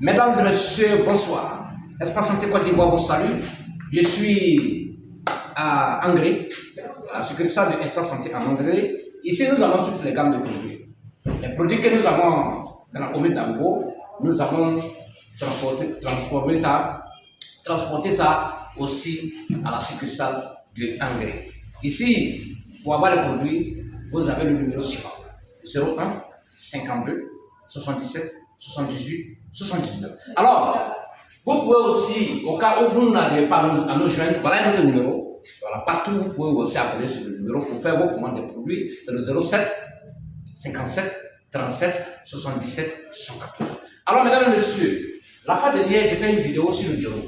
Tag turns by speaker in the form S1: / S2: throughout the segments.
S1: Mesdames et messieurs, bonsoir. Espace Santé Côte d'Ivoire vous salue. Je suis à Angré, à la succursale de Espace Santé à Angré. Ici, nous avons toutes les gammes de produits. Les produits que nous avons dans la commune d'Ango, nous avons transporté ça aussi à la succursale de Angré. Ici, pour avoir les produits, vous avez le numéro suivant: 01 52 77 78 79. Alors, vous pouvez aussi, au cas où vous n'arrivez pas à nous joindre, voilà notre numéro. Voilà, partout vous pouvez aussi appeler sur le numéro pour faire vos commandes de produits. C'est le 07 57 37 77 114. Alors, mesdames et messieurs, la fois dernière, j'ai fait une vidéo sur le Djoro.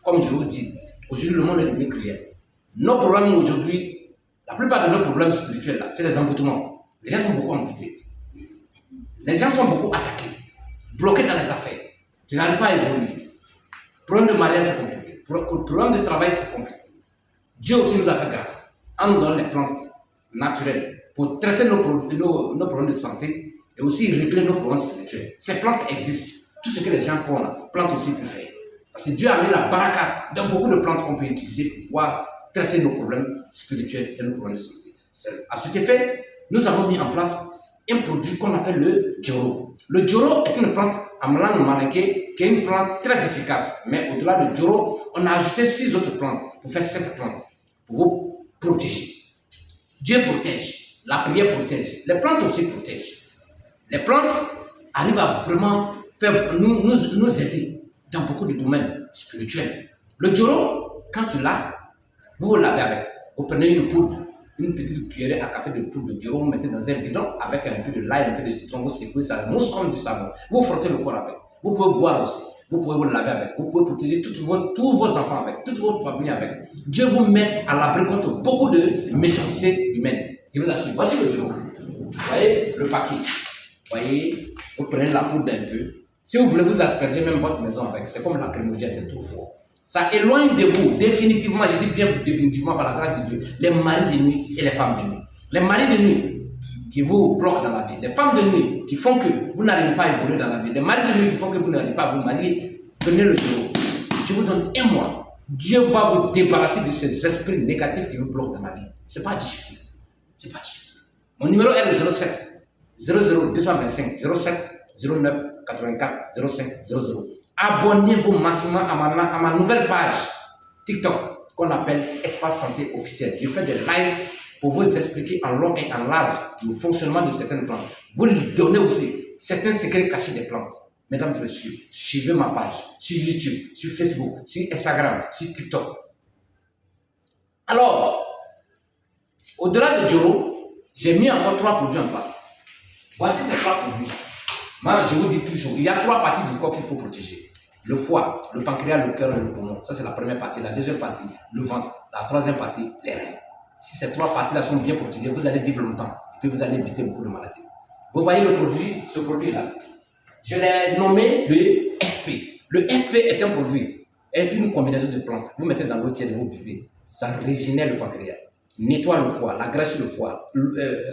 S1: Comme je vous dis, aujourd'hui, le monde est devenu cruel. Nos problèmes aujourd'hui, la plupart de nos problèmes spirituels, là, c'est les envoûtements. Les gens sont beaucoup envoûtés. Les gens sont beaucoup attaqués, bloqués dans les affaires. Tu n'arrives pas à évoluer. Problème de mariage, c'est compliqué. Problème de travail, c'est compliqué. Dieu aussi nous a fait grâce en nous donnant les plantes naturelles pour traiter nos problèmes de santé et aussi régler nos problèmes spirituels. Ces plantes existent. Tout ce que les gens font là, plantes aussi peuvent faire. Parce que Dieu a mis la baraka dans beaucoup de plantes qu'on peut utiliser pour pouvoir traiter nos problèmes spirituels et nos problèmes de santé. À cet effet, nous avons mis en place un produit qu'on appelle le Djoro. Le Djoro est une plante en langue malinké qui est une plante très efficace. Mais au-delà du Djoro, on a ajouté 6 autres plantes pour faire 7 plantes pour vous protéger. Dieu protège, la prière protège, les plantes aussi protègent. Les plantes arrivent à vraiment faire, nous aider dans beaucoup de domaines spirituels. Le Djoro, quand tu l'as, vous lavez avec. Vous prenez une poudre, une petite cuillerée à café de poudre de Djoro, vous mettez dans un bidon avec un peu de l'ail, un peu de citron, vous secouez ça, mousse comme du savon. Vous frottez le corps avec. Vous pouvez boire aussi. Vous pouvez vous laver avec. Vous pouvez protéger tous vos enfants avec, toute votre famille avec. Dieu vous met à l'abri contre beaucoup de méchanceté humaine. Je vous assure. Voici le Djoro. Vous voyez le paquet. Vous voyez, vous prenez la poudre un peu. Si vous voulez vous asperger même votre maison avec, c'est comme la lacrymogène, c'est trop fort. Ça éloigne de vous, définitivement, je dis bien définitivement par la grâce de Dieu, les maris de nuit et les femmes de nuit. Les maris de nuit qui vous bloquent dans la vie, les femmes de nuit qui font que vous n'arrivez pas à évoluer dans la vie, les maris de nuit qui font que vous n'arrivez pas à vous marier, prenez le Djoro. Je vous donne un mois. Dieu va vous débarrasser de ces esprits négatifs qui vous bloquent dans la vie. Ce n'est pas difficile. C'est pas difficile. Mon numéro est le 07 00 225 07 09 84 05 00. Abonnez-vous massivement à ma nouvelle page TikTok qu'on appelle Espace Santé Officiel. Je fais des lives pour vous expliquer en long et en large le fonctionnement de certaines plantes. Vous lui donnez aussi certains secrets cachés des plantes. Mesdames et messieurs, suivez ma page sur YouTube, sur Facebook, sur Instagram, sur TikTok. Alors, au-delà de Djoro, j'ai mis encore 3 produits en place. Voici ces 3 produits. Moi, je vous dis toujours, il y a 3 parties du corps qu'il faut protéger. Le foie, le pancréas, le cœur et le poumon. Ça, c'est la première partie. La deuxième partie, le ventre. La troisième partie, les reins. Si ces 3 parties-là sont bien protégées, vous allez vivre longtemps. Et puis, vous allez éviter beaucoup de maladies. Vous voyez le produit, ce produit-là. Je l'ai nommé le FP. Le FP est un produit, une combinaison de plantes. Vous mettez dans l'eau tiède et vous buvez. Ça régénère le pancréas, nettoie le foie, la graisse sur le foie,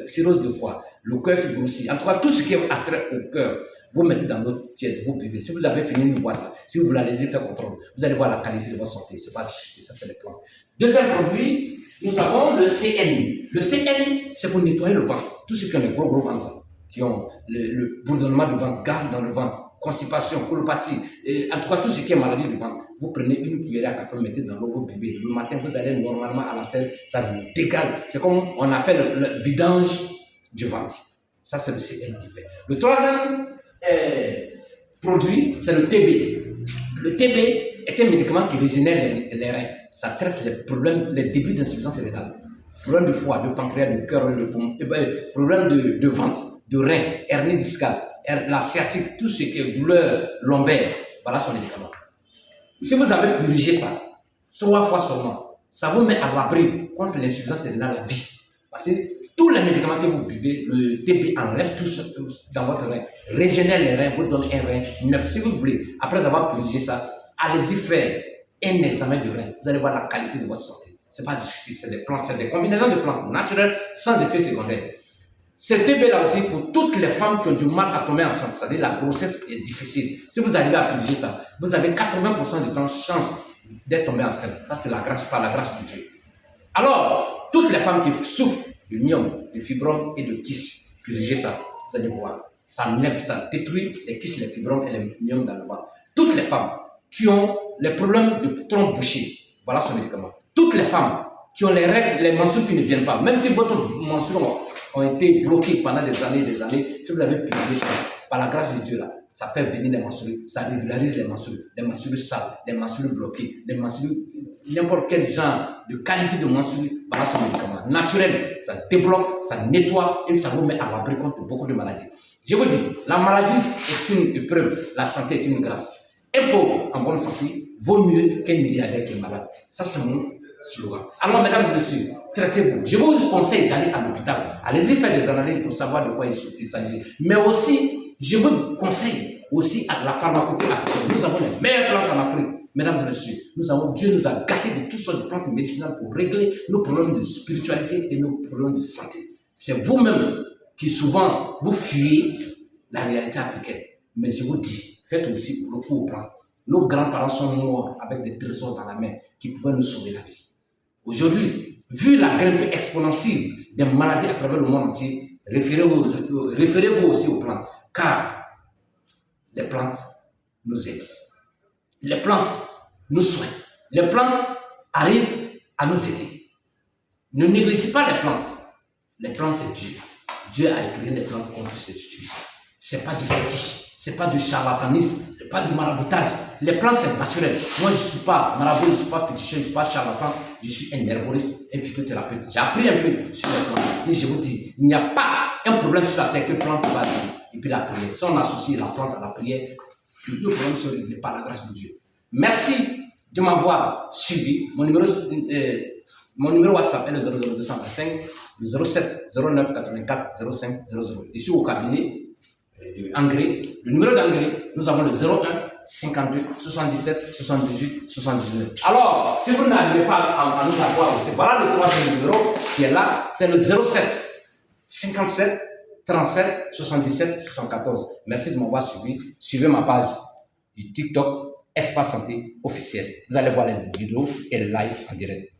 S1: cirrhose de foie, le cœur qui grossit. En tout cas, tout ce qui est attrait au cœur, vous mettez dans l'eau tiède, vous buvez. Si vous avez fini une boîte, là, si vous voulez aller faire contrôle, vous allez voir la qualité de votre santé. C'est pas chier, ça c'est les plantes. Deuxième produit, nous avons le CN. Le CN, c'est pour nettoyer le ventre. Tous ceux qui ont les gros ventres, qui ont le bourdonnement du ventre, gaz dans le ventre, constipation, colopathie, et en tout cas tout ce qui est maladie du ventre, vous prenez une cuillerée à café, vous mettez dans l'eau, vous buvez. Le matin, vous allez normalement à la selle, ça vous dégage. C'est comme on a fait le vidange du ventre. Ça, c'est le CN qui fait. Le troisième produit, c'est le TB. Le TB est un médicament qui régénère les reins. Ça traite les problèmes, les débuts d'insuffisance rénale. Problème de foie, de pancréas, de cœur, de poumon, problème de ventre, de rein, hernie discale, la sciatique, tout ce qui est douleur lombaire. Voilà son médicament. Si vous avez purgé ça 3 fois seulement, ça vous met à l'abri contre l'insuffisance rénale à vie. Parce que tous les médicaments que vous buvez, le TB enlève tout ça dans votre rein, régénère les reins, vous donne un rein neuf. Si vous voulez, après avoir purgé ça, allez-y faire un examen de rein. Vous allez voir la qualité de votre santé. Ce n'est pas discuté, c'est des plantes, c'est des combinaisons de plantes naturelles sans effet secondaire. Cette TB-là aussi, pour toutes les femmes qui ont du mal à tomber enceinte, c'est-à-dire la grossesse est difficile. Si vous arrivez à piger ça, vous avez 80% du temps chance d'être tombé enceinte. Ça, c'est la grâce, par la grâce de Dieu. Alors, toutes les femmes qui souffrent de myome, de fibromes et de kyste, purgez ça, vous allez voir. Ça enlève, ça détruit les kystes, les fibromes et les myomes dans le ventre. Toutes les femmes qui ont les problèmes de trompe bouchée, voilà son médicament. Toutes les femmes qui ont les règles, les menstrues qui ne viennent pas, même si votre menstrues ont été bloquées pendant des années, si vous avez purgé ça, par la grâce de Dieu là, ça fait venir les menstrues, ça régularise les menstrues sales, les menstrues bloquées, les menstrues, n'importe quel genre de qualité de menstrues, voilà son médicament. Naturel, ça débloque, ça nettoie et ça vous met à l'abri contre beaucoup de maladies. Je vous dis, la maladie est une épreuve, la santé est une grâce. Un pauvre en bonne santé vaut mieux qu'un milliardaire qui est malade. Ça, c'est mon slogan. Alors, mesdames et messieurs, traitez-vous. Je vous conseille d'aller à l'hôpital. Allez-y faire des analyses pour savoir de quoi il s'agit. Mais aussi, je vous conseille aussi à la pharmacopée africaine. Nous avons les meilleures plantes en Afrique. Mesdames et messieurs, Dieu nous a gâtés de toutes sortes de plantes médicinales pour régler nos problèmes de spiritualité et nos problèmes de santé. C'est vous-même qui souvent vous fuyez la réalité africaine. Mais je vous dis, faites aussi recours aux plantes. Nos grands-parents sont morts avec des trésors dans la main qui pouvaient nous sauver la vie. Aujourd'hui, vu la grimpe exponentielle des maladies à travers le monde entier, référez-vous aussi aux plantes, car les plantes nous aident. Les plantes nous soignent. Les plantes arrivent à nous aider. Ne négligez pas les plantes. Les plantes, c'est Dieu. Dieu a créé les plantes qu'on puisse les utiliser. Ce n'est pas du fétiche, ce n'est pas du charlatanisme, ce n'est pas du maraboutage. Les plantes, c'est naturel. Moi, je ne suis pas marabout, je ne suis pas féticheur, je ne suis pas charlatan. Je suis un herboriste, un phytothérapeute. J'ai appris un peu sur les plantes. Et je vous dis, il n'y a pas un problème sur la terre que la plante va dire. Et puis la prière. Si on associe la plante à la prière, nos problèmes sont réglés par la grâce de Dieu. Merci de m'avoir suivi. Mon numéro WhatsApp est le 00225 le 07 09 84 05 00. Ici au cabinet d'engrais. Le numéro d'engrais, nous avons le 01 52 77 78 79. Alors, si vous n'arrivez pas à nous avoir aussi, voilà le troisième numéro qui est là, c'est le 07 57 37 77 74. Merci de m'avoir suivi. Suivez ma page du TikTok Espace Santé officiel. Vous allez voir les vidéos et les lives en direct.